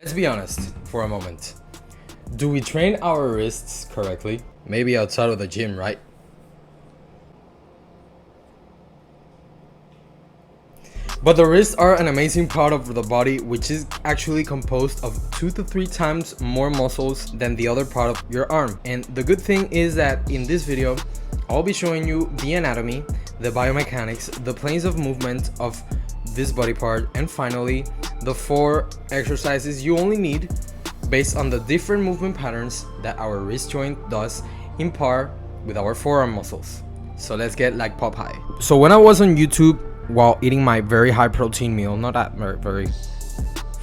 Let's be honest for a moment. Do we train our wrists correctly? Maybe outside of the gym, right? But the wrists are an amazing part of the body, which is actually composed of 2 to 3 times more muscles than the other part of your arm. And the good thing is that in this video, I'll be showing you the anatomy, the biomechanics, the planes of movement of this body part, and finally, the 4 exercises you only need based on the different movement patterns that our wrist joint does in par with our forearm muscles. So let's get like Popeye. So when I was on YouTube while eating my very high protein meal, not that very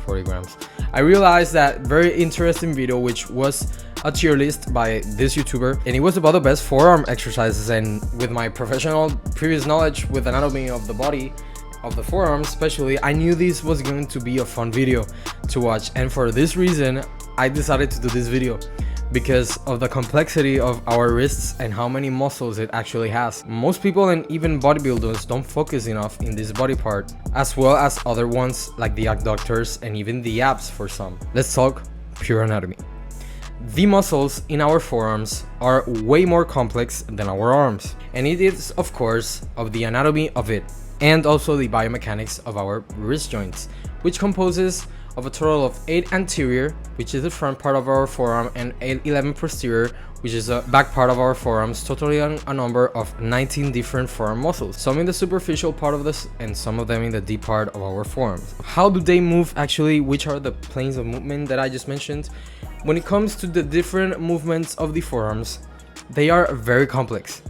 40 grams, I realized that very interesting video, which was a tier list by this YouTuber, and it was about the best forearm exercises. And with my professional previous knowledge with anatomy of the body, of the forearms especially, I knew this was going to be a fun video to watch, and for this reason I decided to do this video because of the complexity of our wrists and how many muscles it actually has. Most people and even bodybuilders don't focus enough in this body part, as well as other ones like the adductors and even the abs for some. Let's talk pure anatomy. The muscles in our forearms are way more complex than our arms, and it is of course of the anatomy of it and also the biomechanics of our wrist joints, which composes of a total of 8 anterior, which is the front part of our forearm, and 11 posterior, which is the back part of our forearms, totally a number of 19 different forearm muscles, some in the superficial part of this and some of them in the deep part of our forearms. How do they move actually? Which are the planes of movement that I just mentioned? When it comes to the different movements of the forearms, they are very complex,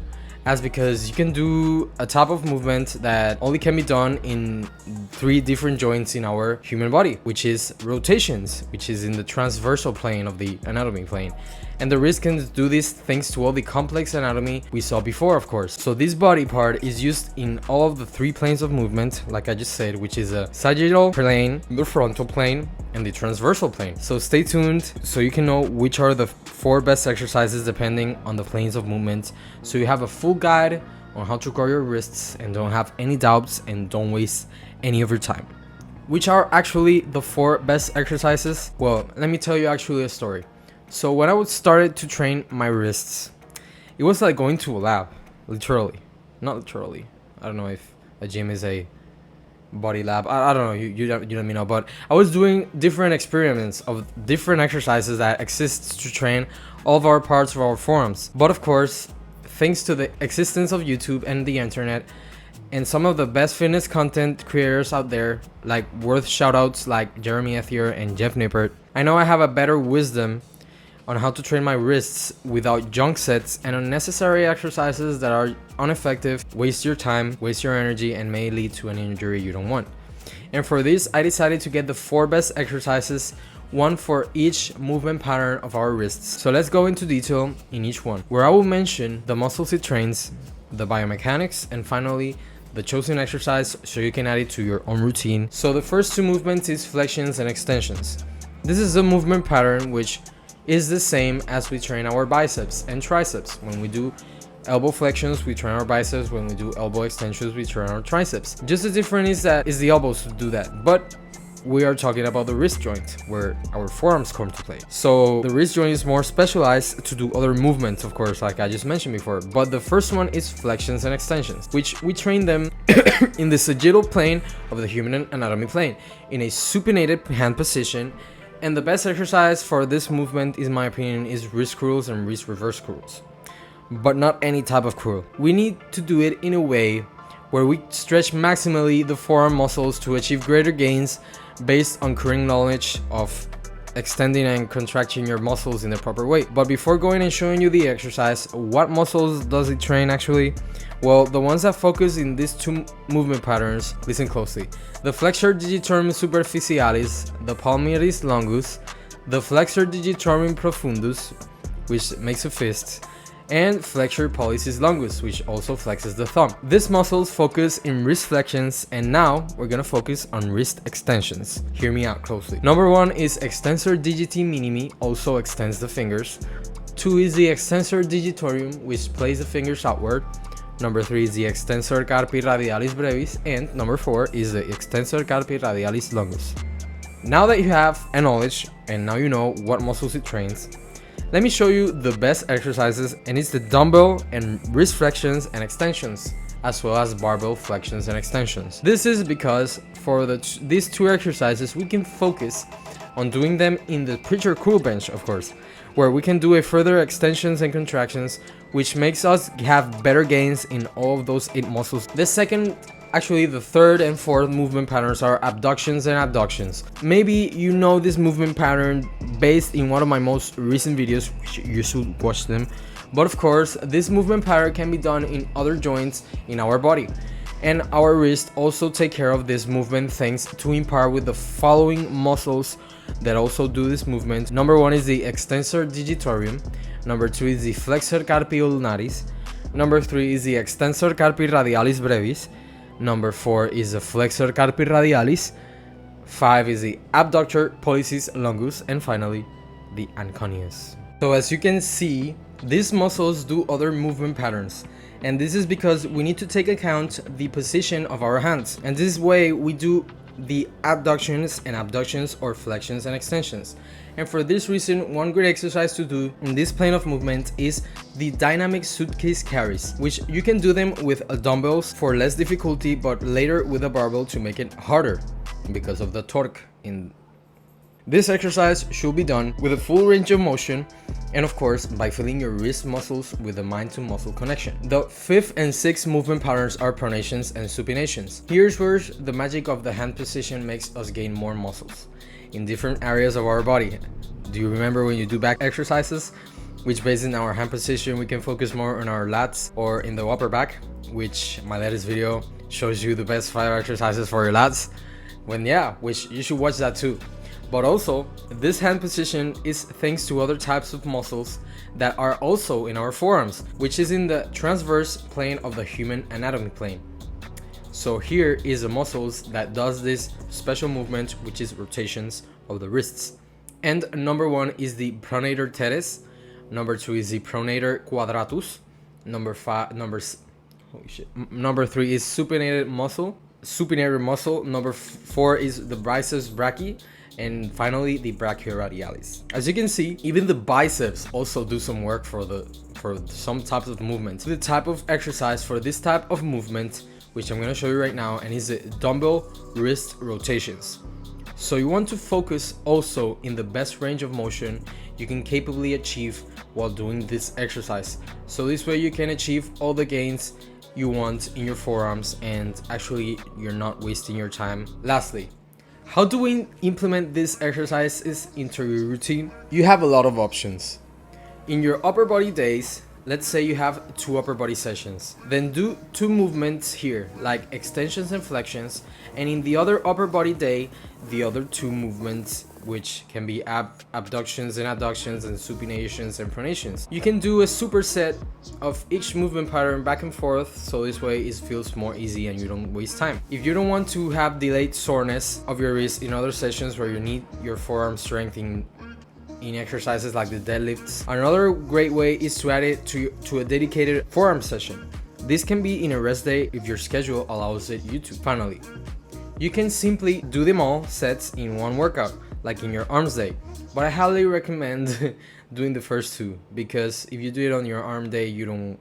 as because you can do a type of movement that only can be done in 3 different joints in our human body, which is rotations, which is in the transversal plane of the anatomy plane. And the wrist can do this thanks to all the complex anatomy we saw before, of course. So this body part is used in all of the 3 planes of movement, like I just said, which is a sagittal plane, the frontal plane, and the transversal plane. So stay tuned so you can know which are the 4 best exercises depending on the planes of movement, so you have a full guide on how to grow your wrists and don't have any doubts and don't waste any of your time. Which are actually the 4 best exercises? Well, let me tell you actually a story. So when I started to train my wrists, it was like going to a lab, literally. Not literally. I don't know if a gym is a body lab. I don't know, you let me know. But I was doing different experiments of different exercises that exist to train all of our parts of our forearms. But of course, thanks to the existence of YouTube and the internet and some of the best fitness content creators out there, like worth shoutouts like Jeremy Ethier and Jeff Nippert, I know I have a better wisdom on how to train my wrists without junk sets and unnecessary exercises that are ineffective, waste your time, waste your energy, and may lead to an injury you don't want. And for this, I decided to get the 4 best exercises, one for each movement pattern of our wrists. So let's go into detail in each one, where I will mention the muscles it trains, the biomechanics, and finally the chosen exercise so you can add it to your own routine. So the first 2 movements is flexions and extensions. This is a movement pattern which is the same as we train our biceps and triceps. When we do elbow flexions, we train our biceps. When we do elbow extensions, we train our triceps. Just the difference is that it's the elbows who do that. But we are talking about the wrist joint, where our forearms come to play. So the wrist joint is more specialized to do other movements, of course, like I just mentioned before. But the first one is flexions and extensions, which we train them in the sagittal plane of the human anatomy plane, in a supinated hand position. And the best exercise for this movement, in my opinion, is wrist curls and wrist reverse curls. But not any type of curl. We need to do it in a way where we stretch maximally the forearm muscles to achieve greater gains based on current knowledge of extending and contracting your muscles in the proper way. But before going and showing you the exercise, what muscles does it train actually? Well, the ones that focus in these 2 movement patterns, listen closely. The flexor digitorum superficialis, the palmaris longus, the flexor digitorum profundus, which makes a fist, and flexor pollicis longus, which also flexes the thumb. These muscles focus in wrist flexions, and now we're gonna focus on wrist extensions. Hear me out closely. Number 1 is extensor digiti minimi, also extends the fingers. 2 is the extensor digitorium, which plays the fingers outward. Number 3 is the extensor carpi radialis brevis, and number 4 is the extensor carpi radialis longus. now that you have a knowledge and now you know what muscles it trains, let me show you the best exercises, and it's the dumbbell and wrist flexions and extensions, as well as barbell flexions and extensions. This is because for these two exercises we can focus on doing them in the preacher curl bench, of course, where we can do a further extensions and contractions, which makes us have better gains in all of those 8 muscles. The third and fourth movement patterns are abductions and adductions. Maybe you know this movement pattern based in one of my most recent videos, which you should watch them. But of course, this movement pattern can be done in other joints in our body. And our wrist also take care of this movement thanks to in part with the following muscles that also do this movement. Number 1 is the extensor digitorium. Number 2 is the flexor carpi ulnaris. Number 3 is the extensor carpi radialis brevis. Number 4 is the flexor carpi radialis. 5 is the abductor pollicis longus, and finally the anconeus. So as you can see, these muscles do other movement patterns, and this is because we need to take account the position of our hands, and this way we do the abductions and abductions or flexions and extensions. And for this reason, one great exercise to do in this plane of movement is the dynamic suitcase carries, which you can do them with dumbbells for less difficulty, but later with a barbell to make it harder because of the torque in. This exercise should be done with a full range of motion, and of course by filling your wrist muscles with a mind to muscle connection. The 5th and 6th movement patterns are pronations and supinations. Here's where the magic of the hand position makes us gain more muscles in different areas of our body. Do you remember when you do back exercises, which based in our hand position we can focus more on our lats, or in the upper back, which my latest video shows you the best 5 exercises for your lats, which you should watch that too. But also, this hand position is thanks to other types of muscles that are also in our forearms, which is in the transverse plane of the human anatomy plane. So here is the muscles that does this special movement, which is rotations of the wrists. And number 1 is the pronator teres. Number 2 is the pronator quadratus. Number 3 is supinated muscle. Number 4 is the biceps brachii. And finally, the brachioradialis. As you can see, even the biceps also do some work for some types of movements. The type of exercise for this type of movement, which I'm going to show you right now, and is the dumbbell wrist rotations. So you want to focus also in the best range of motion you can capably achieve while doing this exercise. So this way you can achieve all the gains you want in your forearms, and actually you're not wasting your time. Lastly, how do we implement this exercises into your routine? You have a lot of options. In your upper body days, let's say you have 2 upper body sessions, then do 2 movements here, like extensions and flexions, and in the other upper body day, the other 2 movements, which can be abductions and adductions and supinations and pronations. You can do a superset of each movement pattern back and forth, so this way it feels more easy and you don't waste time. If you don't want to have delayed soreness of your wrist in other sessions where you need your forearm strength in exercises like the deadlifts, another great way is to add it to a dedicated forearm session. This can be in a rest day if your schedule allows you to. Finally, you can simply do them all sets in one workout, like in your arms day, but I highly recommend doing the first 2, because if you do it on your arm day, you don't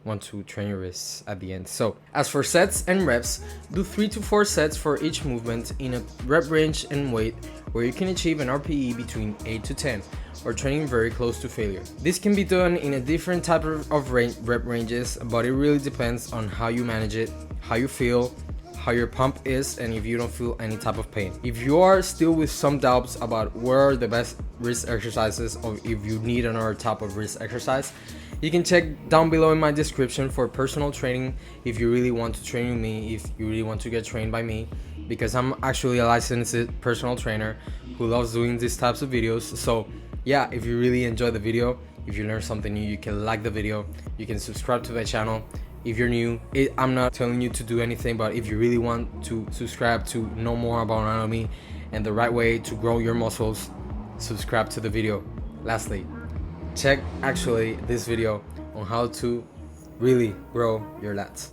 want to train your wrists at the end. So as for sets and reps, do 3 to 4 sets for each movement in a rep range and weight where you can achieve an RPE between 8 to 10, or training very close to failure. This can be done in a different type of rep ranges, but it really depends on how you manage it, how you feel, how your pump is, and if you don't feel any type of pain. If you are still with some doubts about where are the best wrist exercises, or if you need another type of wrist exercise, you can check down below in my description for personal training if you really want to train with me, if you really want to get trained by me, because I'm actually a licensed personal trainer who loves doing these types of videos. So yeah, if you really enjoy the video, if you learn something new, you can like the video, you can subscribe to my channel. If you're new, I'm not telling you to do anything, but if you really want to subscribe to know more about anatomy and the right way to grow your muscles, subscribe to the video. Lastly, check actually this video on how to really grow your lats.